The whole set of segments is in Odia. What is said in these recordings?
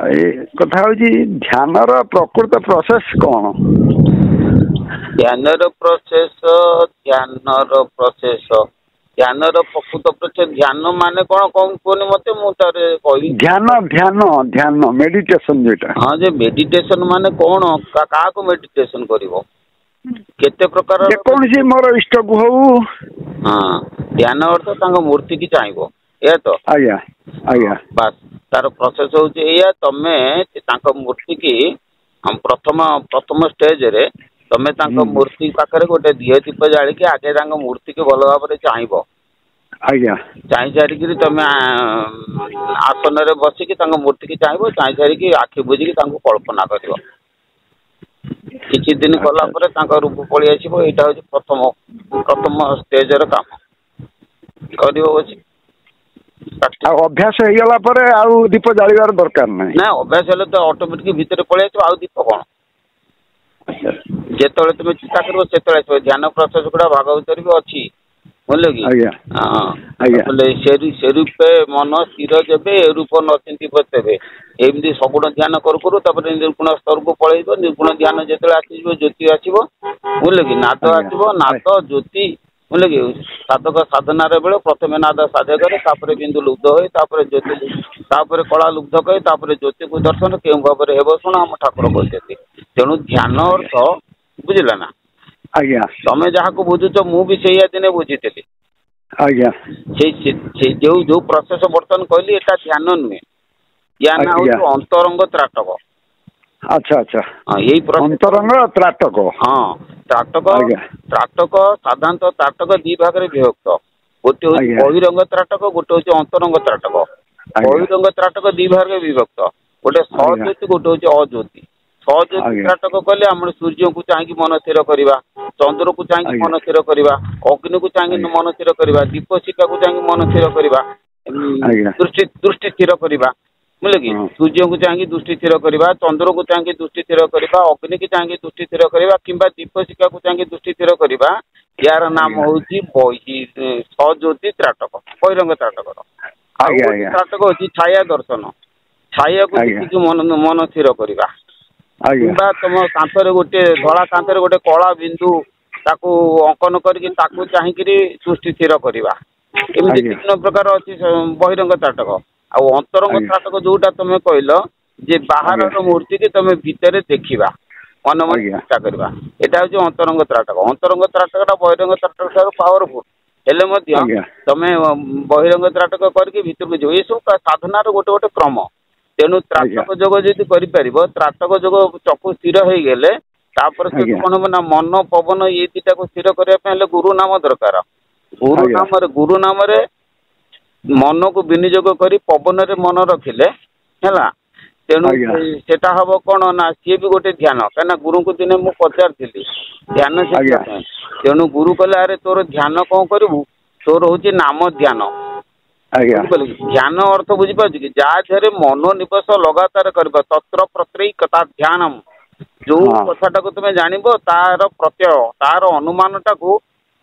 ଏ କଥା ହଉଛି ଧ୍ୟାନର ପ୍ରକୃତ ପ୍ରୋସେସ କ'ଣ? ଧ୍ୟାନର ପ୍ରକୃତ ପ୍ରୋସେସ ଧ୍ୟାନ ମାନେ କ'ଣ କୁହନି ମତେ, ମୁଁ ତାର କହିବି। ଧ୍ୟାନ ମେଡିଟେସନ ଯୋଉଟା। ହଁ, ଯେ ମେଡିଟେସନ ମାନେ କ'ଣ, କାହାକୁ ମେଡିଟେସନ କରିବ, କେତେ ପ୍ରକାର? ଯେକୌଣସି ମୋର ଇଷ୍ଟକୁ ହଉ। ହଁ, ଧ୍ୟାନ ଅର୍ଥ ତାଙ୍କ ମୂର୍ତ୍ତି କି ଚାହିଁବ, ଏଇଆ ତ? ଆଜ୍ଞା ଆଜ୍ଞା। ବାସ୍, ତାର ପ୍ରୋସେସ ହଉଛି ଏଇଆ। ତମେ ତାଙ୍କ ମୂର୍ତ୍ତି କି ପ୍ରଥମ ଷ୍ଟେଜରେ ତମେ ତାଙ୍କ ମୂର୍ତ୍ତି ପାଖରେ ଗୋଟେ ଦିଅ ଦୀପ ଜାଳିକି ଆଗେ ତାଙ୍କ ମୂର୍ତ୍ତି କି ଭଲ ଭାବରେ ଚାହିଁବ। ଆଜ୍ଞା। ଚାହିଁ ସାରିକିରି ତମେ ଆସନରେ ବସିକି ତାଙ୍କ ମୂର୍ତ୍ତି କି ଚାହିଁବ। ଚାହିଁ ସାରିକି ଆଖି ବୁଜିକି ତାଙ୍କୁ କଳ୍ପନା କରିବ। କିଛି ଦିନ କଲା ପରେ ତାଙ୍କ ରୂପ ପଳେଇ ଆସିବ। ଏଇଟା ହଉଛି ପ୍ରଥମ ଷ୍ଟେଜର କାମ କରିବ ବସି। ଆଉ ଅଭ୍ୟାସ ହେଇଗଲା ପରେ ଆଉ ଦୀପ ଜାଳିବାର ଦରକାର ନାହିଁ। ନା, ଅଭ୍ୟାସ ହେଲେ ତ ଅଟୋମେଟିକ ଭିତରେ ପଳେଇ ଆସିବ, ଆଉ ଦୀପ କ'ଣ? ଯେତେବେଳେ ତୁମେ ଚିନ୍ତା କରିବ ସେତେବେଳେ ଆସିବ। ଧ୍ୟାନ ପ୍ରୋସେସ ଗୁଡ଼ା ଭାଗବତରେ ବି ଅଛି, ବୁଝିଲ କି? ସେ ରୂପେ ମନ ସ୍ଥିର ଯେବେ, ଏ ରୂପ ନ ଚିନ୍ତିବ ତେବେ। ଏମିତି ସଗୁଣ ଧ୍ୟାନ କରୁ କରୁ ତାପରେ ନିର୍ଗୁଣ ସ୍ତରକୁ ପଳେଇବ। ନିର୍ଗୁଣ ଧ୍ୟାନ ଯେତେବେଳେ ଆସିଯିବ, ଜ୍ୟୋତି ଆସିବ, ବୁଝିଲ କି? ନାଦ ଆସିବ, ନାଦ ଜ୍ୟୋତି, ବୁଝିଲ କି? ସାଧକ ସାଧନାର ବେଳେ ପ୍ରଥମେ ନାଦ ସାଧକରେ, ତାପରେ ବିନ୍ଦୁ ଲୁବ୍ଧ ହୋଇ, ତାପରେ ଜ୍ୟୋତି, ତାପରେ କଳା ଲୁବ୍ଧ କରି, ତାପରେ ଜ୍ୟୋତିକୁ ଦର୍ଶନ କେଉଁ ଭାବରେ ହେବ ଶୁଣ, ଆମ ଠାକୁର କହିଛନ୍ତି। ତେଣୁ ଧ୍ୟାନ ଅର୍ଥ, ବୁଝିଲ ନା? ଆଜ୍ଞା। ତମେ ଯାହାକୁ ବୁଝୁଛ, ମୁଁ ବି ସେଇଆ ଦିନେ ବୁଝିଥିଲି। ଆଜ୍ଞା। ସେଇ ଯୋଉ ପ୍ରୋସେସ ବର୍ତ୍ତମାନ କହିଲି, ଏଟା ଧ୍ୟାନ ନୁହେଁ। ୟା ନାଁ ହଉଛି ଅନ୍ତରଙ୍ଗ ତ୍ରାଟକ। ଆଚ୍ଛା ଆଚ୍ଛା। ଏଇ ଅନ୍ତରଙ୍ଗ ତ୍ରାଟକ। ହଁ, ତ୍ରାଟକ ସାଧାରଣତଃ ତ୍ରାଟକ ଦି ଭାଗରେ ବିଭକ୍ତ। ଗୋଟେ ହଉଛି ବହିରଙ୍ଗ ତ୍ରାଟକ, ଗୋଟେ ହଉଛି ଅନ୍ତରଙ୍ଗ ତ୍ରାଟକ। ବହିରଙ୍ଗ ତ୍ରାଟକ ଦି ଭାଗରେ ବିଭକ୍ତ। ଗୋଟେ ସଜ୍ୟୋତି, ଗୋଟେ ହଉଛି ଅଜ୍ୟୋତି। ସଜ୍ୟୋତି ତ୍ରାଟକ କଲେ ଆମର ସୂର୍ଯ୍ୟକୁ ଚାହିଁକି ମନ ସ୍ଥିର କରିବା, ଚନ୍ଦ୍ରକୁ ଚାହିଁକି ମନ ସ୍ଥିର କରିବା, ଅଗ୍ନିକୁ ଚାହିଁକି ମନ ସ୍ଥିର କରିବା, ଦୀପଶିଖାକୁ ଚାହିଁକି ମନ ସ୍ଥିର କରିବା, ଦୃଷ୍ଟି ସ୍ଥିର କରିବା, ବୁଝିଲେ କି? ସୂର୍ଯ୍ୟକୁ ଚାହିଁକି ଦୃଷ୍ଟି ସ୍ଥିର କରିବା, ଚନ୍ଦ୍ରକୁ ଚାହିଁକି ଦୃଷ୍ଟି ସ୍ଥିର କରିବା, ଅଗ୍ନିକି ଚାହିଁକି ଦୃଷ୍ଟି ସ୍ଥିର କରିବା, କିମ୍ବା ଦୀପଶିଖାକୁ ଚାହିଁକି ଦୃଷ୍ଟି ସ୍ଥିର କରିବା। ୟାର ନାମ ହଉଛି ସଜ୍ୟୋତି ତ୍ରାଟକ, ବହିରଙ୍ଗ ତ୍ରାଟକର। ଆଉ ଗୋଟେ ତ୍ରାଟକ ହଉଛି ଛାୟା ଦର୍ଶନ। ଛାୟାକୁ ଦେଖିକି ମନ ସ୍ଥିର କରିବା। କିମ୍ବା ତମ କାନ୍ଥରେ ଗୋଟେ ଧଳା କାନ୍ଥରେ ଗୋଟେ କଳା ବିନ୍ଦୁ, ତାକୁ ଅଙ୍କନ କରିକି ତାକୁ ଚାହିଁକିରି ଦୃଷ୍ଟି ସ୍ଥିର କରିବା। ଏମିତି ବିଭିନ୍ନ ପ୍ରକାର ଅଛି ବହିରଙ୍ଗ ତ୍ରାଟକ। ଆଉ ଅନ୍ତରଙ୍ଗ ତ୍ରାଟକ ଯୋଉଟା ତମେ କହିଲ, ଯେ ବାହାରର ମୂର୍ତ୍ତି କି ତମେ ଭିତରେ ଦେଖିବା, ମନେ ମନେ ଚିନ୍ତା କରିବା, ଏଇଟା ହଉଛି ଅନ୍ତରଙ୍ଗ ତ୍ରାଟକ। ଅନ୍ତରଙ୍ଗ ତ୍ରାଟକଟା ବହିରଙ୍ଗ ତ୍ରାଟକ ଠାରୁ ପାୱାରଫୁଲ ହେଲେ ମଧ୍ୟ ତମେ ବହିରଙ୍ଗ ତ୍ରାଟକ କରିକି ଭିତରକୁ ଯିବ। ଏସବୁ ସାଧନାର ଗୋଟେ ଗୋଟେ କ୍ରମ। ତେଣୁ ତ୍ରାଟକ ଯୋଗ ଯଦି କରିପାରିବ, ତ୍ରାଟକ ଯୋଗ ଚକ୍ଷୁ ସ୍ଥିର ହେଇଗଲେ, ତାପରେ ସେଠୁ କ'ଣ ହବ ନା, ମନ ପବନ ଏଇ ଦିଟାକୁ ସ୍ଥିର କରିବା ପାଇଁ ହେଲେ ଗୁରୁ ନାମ ଦରକାର। ଗୁରୁ ନାମରେ ମନକୁ ବିନିଯୋଗ କରି ପବନରେ ମନ ରଖିଲେ ହେଲା। ତେଣୁ ସେଟା ହବ କ'ଣ ନା, ସିଏ ବି ଗୋଟେ ଧ୍ୟାନ। କାହିଁକିନା ଗୁରୁଙ୍କୁ ଦିନେ ମୁଁ ପଚାରିଥିଲି ଧ୍ୟାନ ଶିଖିବା ପାଇଁ। ତେଣୁ ଗୁରୁ କହିଲେ, ଆରେ ତୋର ଧ୍ୟାନ କ'ଣ କରିବୁ, ତୋର ହଉଛି ନାମ ଧ୍ୟାନ। ଧ୍ୟାନ ଅର୍ଥ ବୁଝିପାରୁଛୁ କି? ଯାହା ଦେହରେ ମନୋନିବେଶ ଲଗାତାର କରିବା, ତତ୍ର ପ୍ରତ୍ୟେକତା ଧ୍ୟାନମ୍। ଯୋଉ କଥାଟାକୁ ତମେ ଜାଣିବ, ତାର ପ୍ରତ୍ୟୟ, ତାର ଅନୁମାନଟାକୁ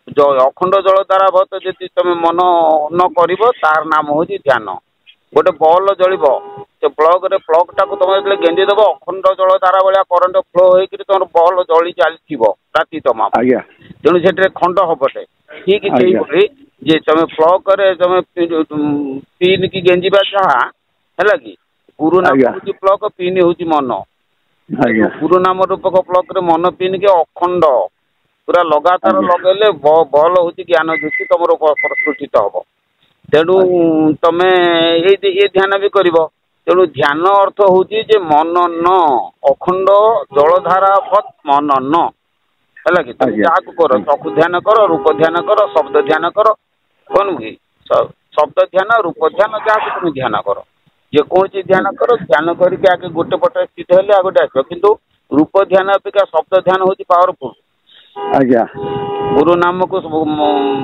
ଅଖଣ୍ଡ ଜଳ ଦ୍ୱାରା ଯଦି ତମେ ମନ ନ କରିବ, ତାର ନାମ ହଉଛି ଧ୍ୟାନ। ଗୋଟେ ବଲ୍ ଜଳିବ, ସେ ପ୍ଲଗଟାକୁ ତମେ ଯେତେବେଳେ ଗେଞ୍ଜି ଦେବ, ଅଖଣ୍ଡ ଜଳ ଧାରା ଭଳିଆ କରେଣ୍ଟ ଫ୍ଲୋ ହେଇକିରି ତମର ବଲ୍ ଜଳି ଚାଲିଥିବ ରାତି ତମାମ। ତେଣୁ ସେଠାରେ ଖଣ୍ଡ ହବଟେ। ଠିକ ସେଇଭଳି ଯେ ତମେ ପ୍ଲଗରେ ତମେ ପିନ୍ କି ଗେଞ୍ଜିବା ଯାହା ହେଲା କି, ଗୁରୁ ନାମ ହଉଛି ପ୍ଲଗ, ପିନ୍ ହଉଛି ମନ। ଗୁରୁ ନାମ ରୂପକ ପ୍ଲଗରେ ମନ ପିନ୍ କି ଅଖଣ୍ଡ ପୁରା ଲଗାତାର ଲଗେଇଲେ ବଲ୍ ହଉଛି ଜ୍ଞାନ ଜ୍ୟୋତି ତମର ପ୍ରସ୍ଫୁଟିତ ହବ। ତେଣୁ ତମେ ଏ ଧ୍ୟାନ ବି କରିବ। ତେଣୁ ଧ୍ୟାନ ଅର୍ଥ ହଉଛି ଯେ ମନନ, ଅଖଣ୍ଡ ଜଳଧାରା ବତ୍ ମନନ, ହେଲା କି? ତମେ ଯାହାକୁ କର, ଚକ୍ଷୁ ଧ୍ୟାନ କର, ରୂପ ଧ୍ୟାନ କର, ଶବ୍ଦ ଧ୍ୟାନ କର, କଣ କି? ଶବ୍ଦ ଧ୍ୟାନ, ରୂପ ଧ୍ୟାନ, ଯାହାକୁ ତମେ ଧ୍ୟାନ କର, ଯେକୌଣସି ଧ୍ୟାନ କର। ଧ୍ୟାନ କରିକି ଆଗେ ଗୋଟେ ପଟେ ସ୍ଥିତ ହେଲେ ଆଉ ଗୋଟେ ଆସିବ। କିନ୍ତୁ ରୂପ ଧ୍ୟାନ ଅପେକ୍ଷା ଶବ୍ଦ ଧ୍ୟାନ ହଉଛି ପାୱାରଫୁଲ। ଗୁରୁ ନାମକୁ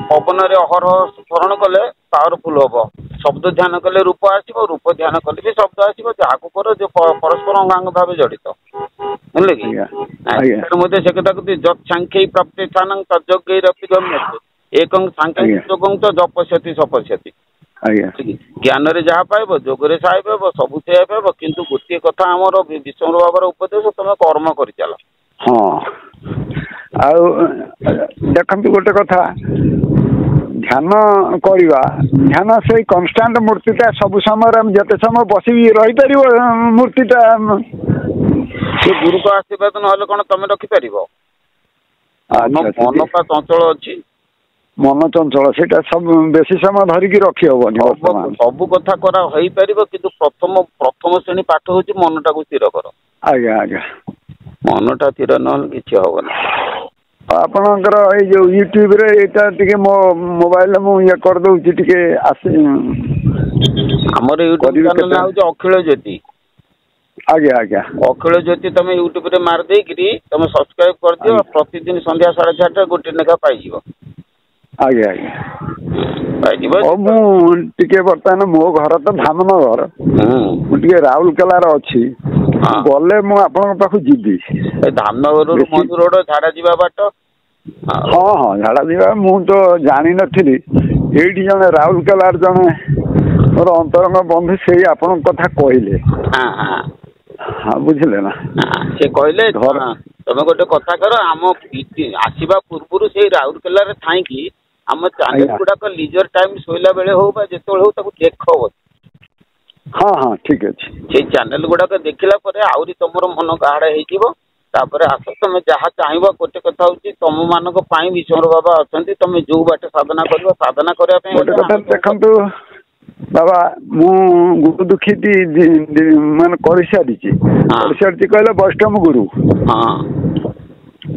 ପବନରେ ଅହରହ ସ୍ମରଣ କଲେ ପାୱାରଫୁଲ ହବ। ଶବ୍ଦ ଧ୍ୟାନ କଲେ ରୂପ ଆସିବ, ରୂପ ଧ୍ୟାନ କଲେ ବି ଶବ୍ଦ ଆସିବ। ଯାହାକୁ କର, ଯେ ପରସ୍ପର ଅଙ୍ଗାଙ୍ଗ ଭାବେ ଜଡ଼ିତ, ବୁଝିଲେ କି? ମଧ୍ୟ ସେ କଥା କହୁଛି, ଯତ୍ ସାଂଖ୍ୟୈ ପ୍ରାପ୍ତେ ସ୍ଥାନଂ ତଜ୍ଜଜ୍ଞୈରପି ଗମ୍ୟତେ ଏକଂ ସାଂଖ୍ୟଂ ଯୋଗଂ ତ ଯପସ୍ୟତି ସପସ୍ୟତି। ଜ୍ଞାନରେ ଯାହା ପାଇବ, ଯୋଗରେ ସାହା ପାଇବ, ସବୁ ସେୟା ପାଇବ, କିନ୍ତୁ ଗୋଟିଏ କଥା ଆମର ବିଷ୍ଣୁ ବାବାର ଉପଦେଶ, ତମେ କର୍ମ କରିଚାଲ। ହଁ ଆଉ ଦେଖନ୍ତୁ ଗୋଟେ କଥା, ଧ୍ୟାନ କରିବା, ଧ୍ୟାନ ସେଇ କନଷ୍ଟାଣ୍ଟ ମୂର୍ତ୍ତିଟା ସବୁ ସମୟରେ ଆମେ ଯେତେ ସମୟ ବସିକି ରହିପାରିବ ମୂର୍ତ୍ତିଟା। ସେ ଗୁରୁଙ୍କ ଆଶୀର୍ବାଦ ନହେଲେ କଣ ତମେ ରଖିପାରିବ? ମନ ପା ଚଞ୍ଚଳ ଅଛି। ମନ ଚଞ୍ଚଳ, ସେଇଟା ସବୁ ବେଶୀ ସମୟ ଧରିକି ରଖି ହବନି। ସବୁ କଥା କରା ହେଇପାରିବ, କିନ୍ତୁ ପ୍ରଥମ ଶ୍ରେଣୀ ପାଠ ହଉଛି ମନଟାକୁ ସ୍ଥିର କର। ଆଜ୍ଞା ଆଜ୍ଞା। ମନଟା ସ୍ଥିର ନହେଲେ କିଛି ହବନି। ଆପଣଙ୍କର ଏଇ ଯୋଉ ୟୁଟ୍ୟୁବରେ ଏଇଟା ଟିକେ ମୋ ମୋବାଇଲରେ ମୁଁ ଇଏ କରିଦଉଛି, ଟିକେ ଆସେ। ଆମର ୟୁଟ୍ୟୁବ ଚ୍ୟାନେଲ ନାଁ ହଉଛି ଅଖିଳ ଜ୍ୟୋତି। ଆଜ୍ଞା ଆଜ୍ଞା। ଅଖିଳ ଜ୍ୟୋତି ତମେ ୟୁଟ୍ୟୁବରେ ମାରି ଦେଇକିରି ତମେ ସବସ୍କ୍ରାଇବ କରିଦିଅ, ପ୍ରତିଦିନ ସନ୍ଧ୍ୟା 4:30 ଗୋଟେ ଲେଖା ପାଇଯିବ। ଆଜ୍ଞା ଆଜ୍ଞା। ପାଇଯିବ। ହଉ ମୁଁ ଟିକେ ବର୍ତ୍ତମାନ ମୋ ଘର ତ ଧାମନଗର, ମୁଁ ଟିକେ ରାଉରକେଲାରେ ଅଛି, ଗଲେ ମୁଁ ଆପଣଙ୍କ ପାଖକୁ ଯିବି। ଧାମନଗରରୁ ମଧୁ ରୋଡ ଝାଡା ଯିବା ବାଟ। ହଁ ହଁ ଝାଡା ଯିବା, ମୁଁ ତ ଜାଣିନଥିଲି। ଏଇଠି ଜଣେ ରାଉରକେଲାର ଜଣେ ମୋର ଅନ୍ତରଙ୍ଗ ବନ୍ଧୁ, ସେଇ ଆପଣଙ୍କ କଥା କହିଲେ। ହଁ ବୁଝିଲେ ନା। ସେ କହିଲେ ତମେ ଗୋଟେ କଥା କର, ଆମ ଆସିବା ପୂର୍ବରୁ ସେଇ ରାଉରକେଲାରେ ଥାଇକି ଆମ ଚ୍ୟାନେଲ ଗୁଡାକ ଲିଜର ଟାଇମ ଶୋଇଲା ବେଳେ ହଉ ବା ଯେତେବେଳେ ହଉ ତାକୁ ଦେଖ। ହଁ ହଁ ଠିକ ଅଛି। ସେଇ ଚ୍ୟାନେଲ ଗୁଡାକ ଦେଖିଲା ପରେ ଆହୁରି ତମର ମନ ଗାଢ ହେଇଯିବ। ତାପରେ ଆସ, ତମେ ଯାହା ଚାହିଁବ। ଗୋଟେ କଥା ହଉଛି ତମ ମାନଙ୍କ ପାଇଁ ବିଷ୍ଣୁ ବାବା ଅଛନ୍ତି। ତମେ ଯୋଉ ବାଟେ ସାଧନା କରିବ, ସାଧନା କରିବା ପାଇଁ ଗୋଟେ କଥା ଦେଖନ୍ତୁ ବାବା, ମୁଁ ଗୁରୁ ଦୀକ୍ଷିତ ମାନେ କରିସାରିଛି କହିଲେ ବୈଷ୍ଣବ ଗୁରୁ।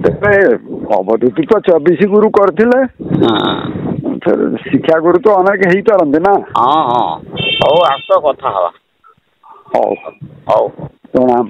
ତେବେ ଅବଧୂତ ତ 24 ଗୁରୁ କରିଥିଲେ, ଶିକ୍ଷା ଗୁରୁ ତ ଅନେକ ହେଇପାରନ୍ତି ନା। ହଁ ହଁ, ହଉ ଆସ କଥା ହବା। ହଉ ହଉ ପ୍ରଣାମ।